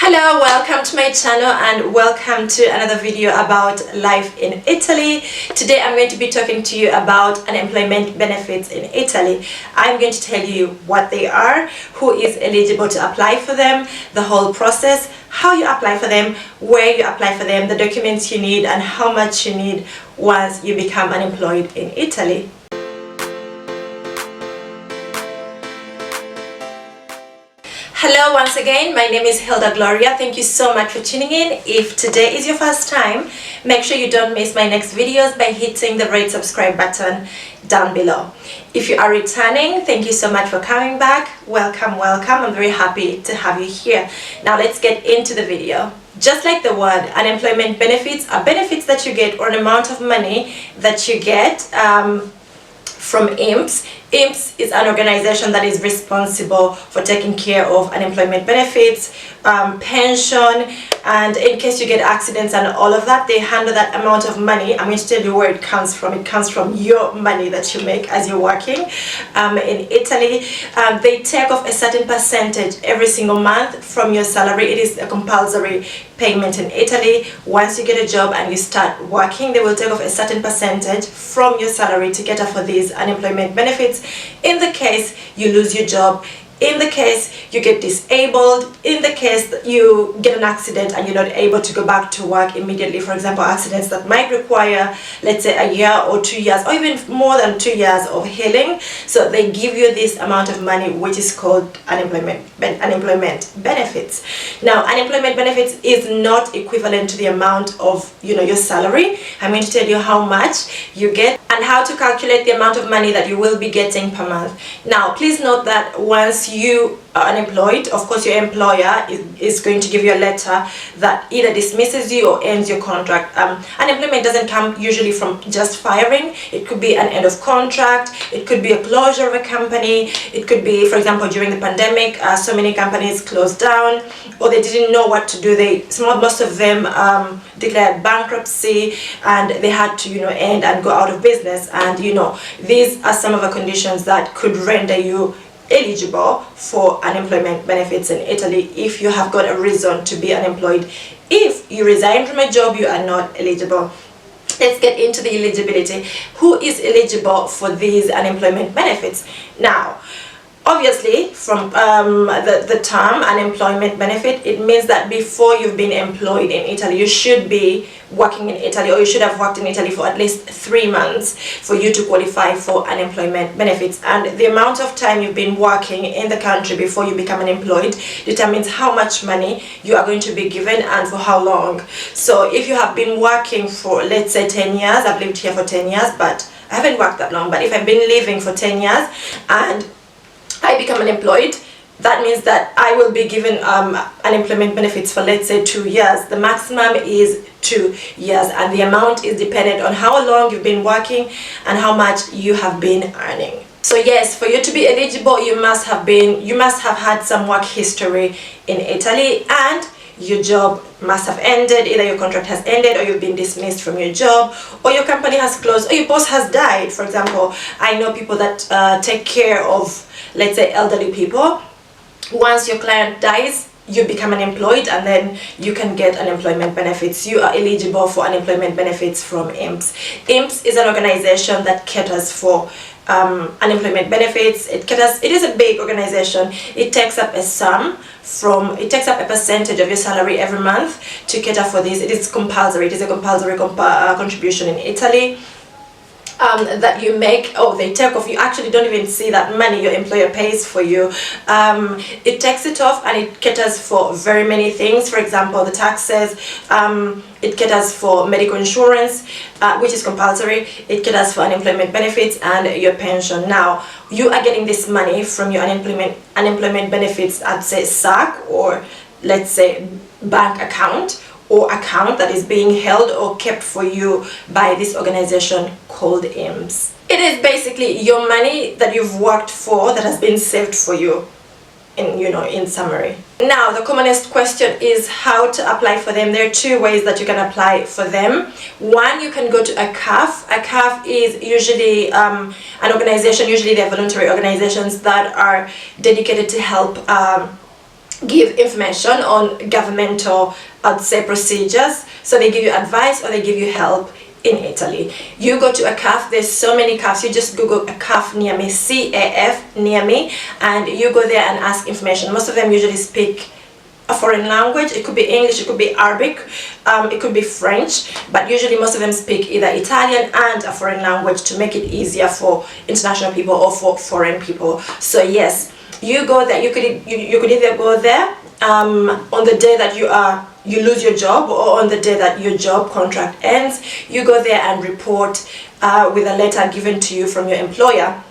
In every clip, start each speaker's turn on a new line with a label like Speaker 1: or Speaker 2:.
Speaker 1: Hello, welcome to my channel and welcome to another video about life in Italy. Today I'm going to be talking to you about unemployment benefits in Italy. I'm going to tell you what they are, who is eligible to apply for them, the whole process, how you apply for them, where you apply for them, the documents you need and how much you need once you become unemployed in Italy. Hello once again, my name is HildaGlosh. Thank you so much for tuning in. If today is your first time, make sure you don't miss my next videos by hitting the red subscribe button down below. If you are returning, thank you so much for coming back. Welcome, welcome. I'm very happy to have you here. Now let's get into the video. Just like the word, unemployment benefits are benefits that you get or an amount of money that you get from IMPS. IMPS is an organization that is responsible for taking care of unemployment benefits, pension, and in case you get accidents and all of that, they handle that amount of money. I'm going to tell you where it comes from. It comes from your money that you make as you're working in Italy. They take off a certain percentage every single month from your salary. It is a compulsory payment in Italy. Once you get a job and you start working, they will take off a certain percentage from your salary to cater for these unemployment benefits in the case you lose your job, in the case you get disabled, in the case that you get an accident and you're not able to go back to work immediately. For example, accidents that might require, let's say, a year or 2 years or even more than 2 years of healing. So they give you this amount of money which is called unemployment benefits. Now, unemployment benefits is not equivalent to the amount of your salary. I'm going to tell you how much you get and how to calculate the amount of money that you will be getting per month. Now, please note that once you are unemployed, of course your employer is going to give you a letter that either dismisses you or ends your contract. Unemployment doesn't come usually from just firing. It could be an end of contract, it could be a closure of a company, it could be, for example, during the pandemic, so many companies closed down or they didn't know what to do. Most of them declared bankruptcy and they had to end and go out of business, and these are some of the conditions that could render you eligible for unemployment benefits in Italy if you have got a reason to be unemployed. If you resign from a job, you are not eligible. Let's get into the eligibility. Who is eligible for these unemployment benefits? Now, obviously, from the term unemployment benefit, it means that before you've been employed in Italy, you should be working in Italy, or you should have worked in Italy for at least 3 months for you to qualify for unemployment benefits. And the amount of time you've been working in the country before you become unemployed determines how much money you are going to be given and for how long. So if you have been working for, let's say, 10 years, I've lived here for 10 years, but I haven't worked that long, but if I've been living for 10 years and I become unemployed, that means that I will be given unemployment benefits for, let's say, 2 years. The maximum is 2 years and the amount is dependent on how long you've been working and how much you have been earning. So yes, for you to be eligible, you must have had some work history in Italy and your job must have ended. Either your contract has ended or you've been dismissed from your job or your company has closed or your boss has died. For example, I know people that take care of, let's say, elderly people. Once your client dies, you become unemployed and then you can get unemployment benefits. You are eligible for unemployment benefits from IMPS. IMPS is an organization that caters for unemployment benefits. It is a big organization. It takes up a percentage of your salary every month to cater for this. It is compulsory. It is a compulsory contribution in Italy. That you make. They take off. You actually don't even see that money your employer pays for you. It takes it off and it caters for very many things. For example, the taxes. It caters for medical insurance, which is compulsory. It caters for unemployment benefits and your pension. Now, you are getting this money from your unemployment benefits at, say, SAC or, let's say, bank account, or account that is being held or kept for you by this organization called IMPS. It is basically your money that you've worked for that has been saved for you, in summary. Now, the commonest question is how to apply for them. There are 2 ways that you can apply for them. One, you can go to a CAF. A CAF is usually an organization, usually they're voluntary organizations that are dedicated to help give information on governmental, I'd say, procedures. So they give you advice or they give you help in Italy. You go to a CAF, there's so many CAFs, you just Google a CAF near me, CAF near me, and you go there and ask information. Most of them usually speak a foreign language. It could be English, it could be Arabic, it could be French, but usually most of them speak either Italian and a foreign language to make it easier for international people or for foreign people. So yes, you go there. You could either go there on the day that you lose your job, or on the day that your job contract ends. You go there and report with a letter given to you from your employer,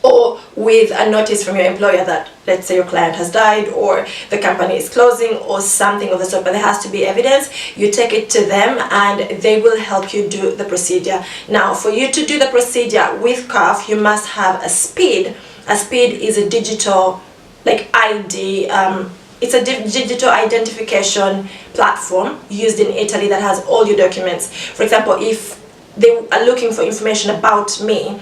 Speaker 1: or with a notice from your employer that, let's say, your client has died or the company is closing or something of the sort, but there has to be evidence. You take it to them and they will help you do the procedure. Now, for you to do the procedure with CAF, you must have a SPID. A SPID is a digital, like, ID. It's a digital identification platform used in Italy that has all your documents. For example, if they are looking for information about me,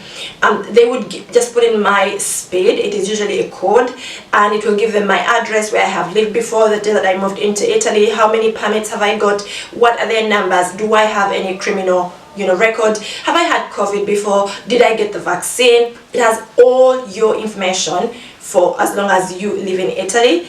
Speaker 1: they would just put in my SPID. It is usually a code, and it will give them my address, where I have lived before, the day that I moved into Italy, how many permits have I got, what are their numbers, do I have any criminal record, have I had COVID before, did I get the vaccine. It has all your information for as long as you live in Italy.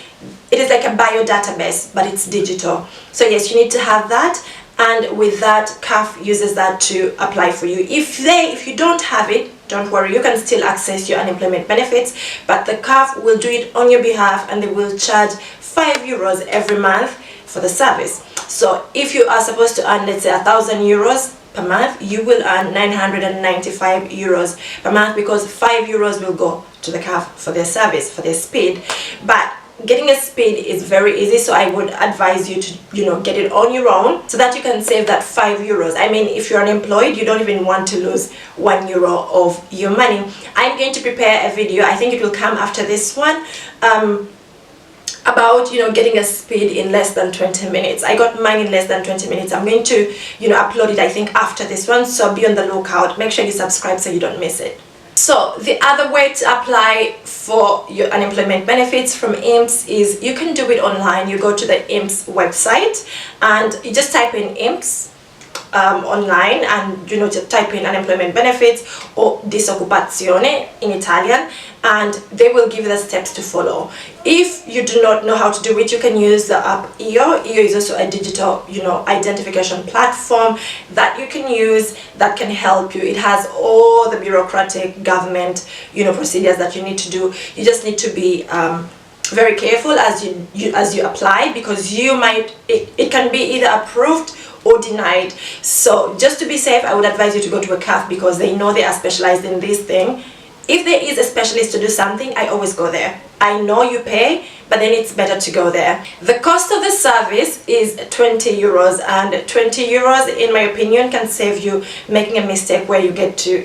Speaker 1: It is like a bio database, but it's digital. So yes, you need to have that, and with that, CAF uses that to apply for you. If you don't have it, don't worry, you can still access your unemployment benefits, but the CAF will do it on your behalf, and they will charge €5 every month for the service. So if you are supposed to earn, let's say, €1,000 per month, you will earn €995 per month, because €5 will go to the CAF for their service, for their SPID. But getting a SPID is very easy, so I would advise you to get it on your own so that you can save that €5. I mean, if you're unemployed, you don't even want to lose €1 of your money. I'm going to prepare a video, I think it will come after this one, about getting a SPID in less than 20 minutes. I got mine in less than 20 minutes. I'm going to upload it, I think, after this one, so be on the lookout. Make sure you subscribe so you don't miss it. So the other way to apply for your unemployment benefits from IMSS is you can do it online. You go to the IMSS website and you just type in IMSS online, and just type in unemployment benefits or disoccupazione in Italian, and they will give you the steps to follow. If you do not know how to do it, you can use the app IO. IO is also a digital identification platform that you can use that can help you. It has all the bureaucratic government procedures that you need to do. You just need to be very careful as you apply, because it can be either approved or denied. So just to be safe, I would advise you to go to a CAF, because they know they are specialized in this thing. If there is a specialist to do something, I always go there. I know you pay, but then it's better to go there. The cost of the service is €20, and €20, in my opinion, can save you making a mistake where you get to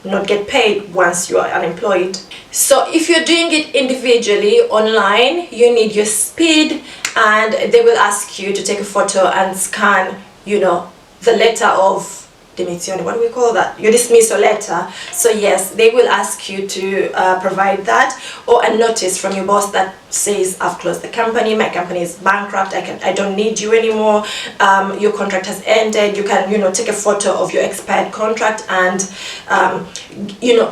Speaker 1: not get paid once you are unemployed. So if you're doing it individually online, you need your SPID, and they will ask you to take a photo and scan the letter of dimissione, what do we call that? Your dismissal letter. So yes, they will ask you to provide that, or a notice from your boss that says, I've closed the company, my company is bankrupt, I don't need you anymore, your contract has ended. You can take a photo of your expired contract and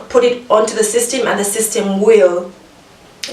Speaker 1: put it onto the system, and the system will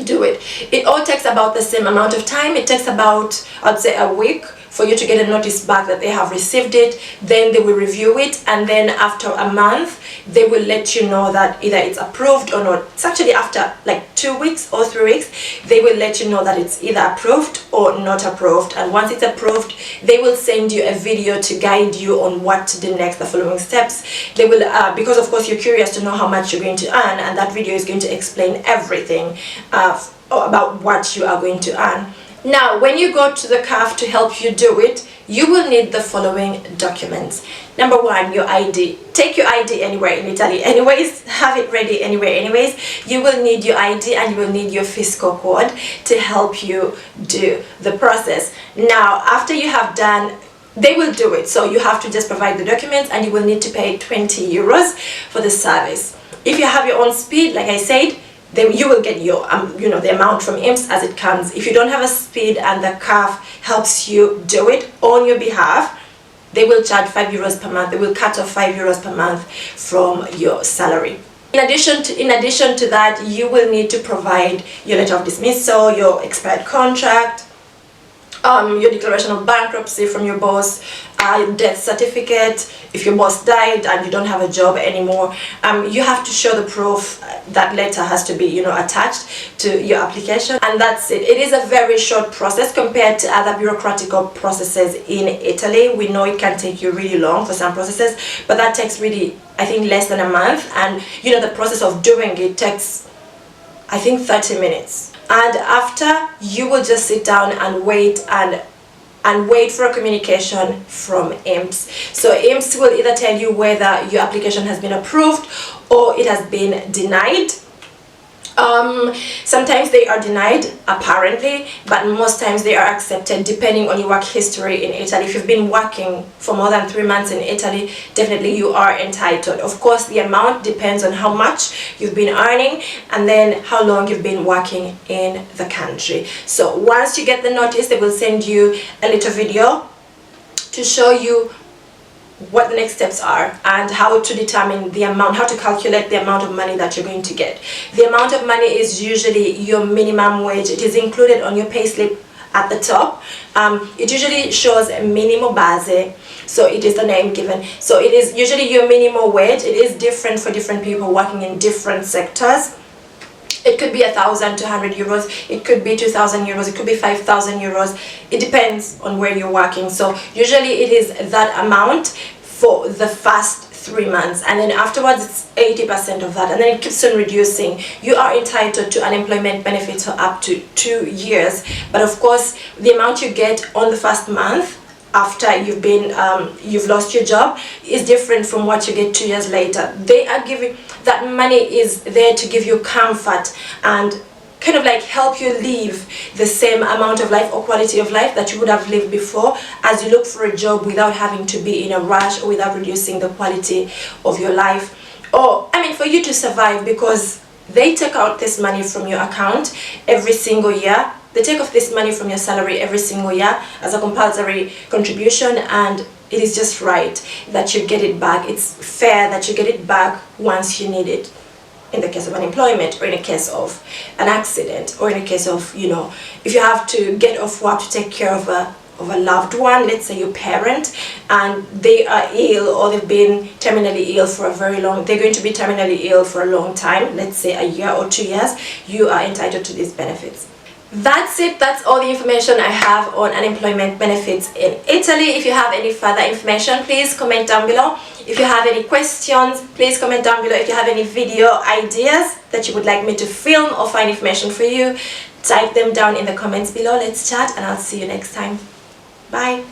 Speaker 1: do it. It all takes about the same amount of time. It takes about, I'd say, a week for you to get a notice back that they have received it. Then they will review it, and then after a month they will let you know that either it's approved or not. It's actually after like 2 weeks or 3 weeks they will let you know that it's either approved or not approved. And once it's approved, they will send you a video to guide you on what to do next, the following steps. They will because of course you're curious to know how much you're going to earn, and that video is going to explain everything about what you are going to earn. Now, when you go to the CAF to help you do it, you will need the following documents. Number one, your ID. Take your ID anywhere in Italy anyways, have it ready anywhere anyways. You will need your ID, and you will need your fiscal code to help you do the process. Now, after you have done, they will do it, so you have to just provide the documents, and you will need to pay €20 for the service. If you have your own SPID, like I said, you will get your the amount from IMSS as it comes. If you don't have a speed and the CAF helps you do it on your behalf, they will charge €5 per month. They will cut off €5 per month from your salary. In addition to that, you will need to provide your letter of dismissal, your expired contract, your declaration of bankruptcy from your boss, death certificate. If your boss died and you don't have a job anymore, you have to show the proof. That letter has to be attached to your application, and that's it. It is a very short process compared to other bureaucratic processes in Italy. We know it can take you really long for some processes, but that takes really, I think, less than a month. And the process of doing it takes, I think, 30 minutes. And after, you will just sit down and wait and wait for a communication from IMSS. So IMSS will either tell you whether your application has been approved or it has been denied. Sometimes they are denied, apparently, but most times they are accepted depending on your work history in Italy. If you've been working for more than 3 months in Italy, definitely you are entitled. Of course, the amount depends on how much you've been earning and then how long you've been working in the country. So once you get the notice, they will send you a little video to show you what the next steps are and how to determine the amount, how to calculate the amount of money that you're going to get. The amount of money is usually your minimum wage. It is included on your payslip at the top. It usually shows a minimo base, so it is the name given. So it is usually your minimum wage. It is different for different people working in different sectors. It could be €1,200, it could be €2,000, it could be €5,000. It depends on where you're working. So usually it is that amount for the first 3 months, and then afterwards it's 80% of that, and then it keeps on reducing. You are entitled to unemployment benefits for up to 2 years, but of course the amount you get on the first month after you've lost your job is different from what you get 2 years later. They are giving, that money is there to give you comfort and kind of like help you live the same amount of life or quality of life that you would have lived before, as you look for a job without having to be in a rush or without reducing the quality of your life, or for you to survive, because they take out this money from your account every single year. They take off this money from your salary every single year as a compulsory contribution, and it is just right that you get it back. It's fair that you get it back once you need it, in the case of unemployment, or in the case of an accident, or in the case of, if you have to get off work to take care of a loved one, let's say your parent, and they are ill or they've been terminally ill for a very long, they're going to be terminally ill for a long time, let's say a year or 2 years, you are entitled to these benefits. That's it. That's all the information I have on unemployment benefits in Italy. If you have any further information, please comment down below. If you have any questions, please comment down below. If you have any video ideas that you would like me to film or find information for you, type them down in the comments below. Let's chat, and I'll see you next time. Bye.